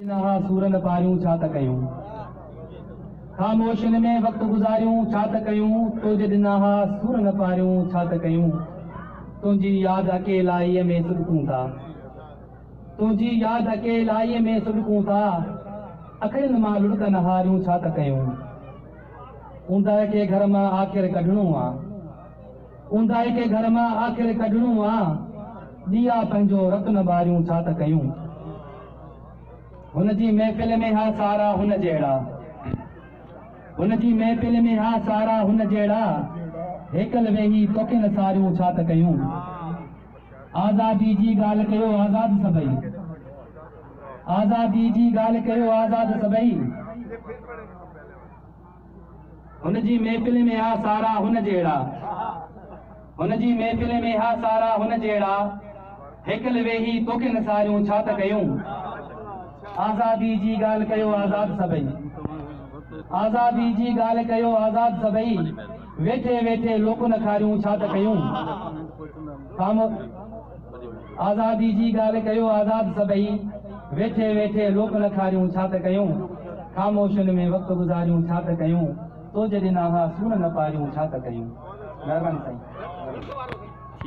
सूरन पारियूं छा त कयूं, ख़ामोशियुनि में वक़्त गुज़ारियूं छा त कयूं, तुंहिंजे ॾिना सूरन पारियूं छा त कयूं, तुंहिंजी यादि अकेलाईअ में सुॾकूं था, तुंहिंजी यादि अकेलाईअ में सुॾकूं था, अखियुनि मां लुढ़क नहारियूं छा त कयूं, ऊंदाहि खे घर मां आख़िर कढणो आहे, ऊंदाहि खे घर मां आख़िर कढणो आहे, ॾिया पंहिंजो रत न ॿारियूं छा त कयूं, हुनजी महफ़िल में हा सारा हुन जहिड़ा, हुनजी महफ़िल में हा सारा हुन जहिड़ा, हेकल वेही तोखे न सारियूं छा त कयूं, आज़ादी जी ॻाल्हि कयो आज़ाद सभई, आज़ादी जी ॻाल्हि कयो आज़ाद सभई, हुनजी महफ़िल में हा सारा हुन जहिड़ा, हुनजी महफ़िल में हा सारा हुन जहिड़ा, हेकल वेही तोखे न सारियूं छा त कयूं, आज़ादी जी ॻाल्हि कयो आज़ाद सभई, आज़ादी जी ॻाल्हि कयो आज़ाद सभई, वेठे वेठे लोक न खारियूं छा त कयूं, आज़ादी जी ॻाल्हि कयो आज़ाद सभई, वेठे वेठे लोक न खारियूं छा त कयूं, ख़ामोशियुनि में वक़्तु गुज़ारियूं छा त कयूं, तुंहिंजे ॾिना सूरन पारियूं छा त कयूं। महिरबानी साईं।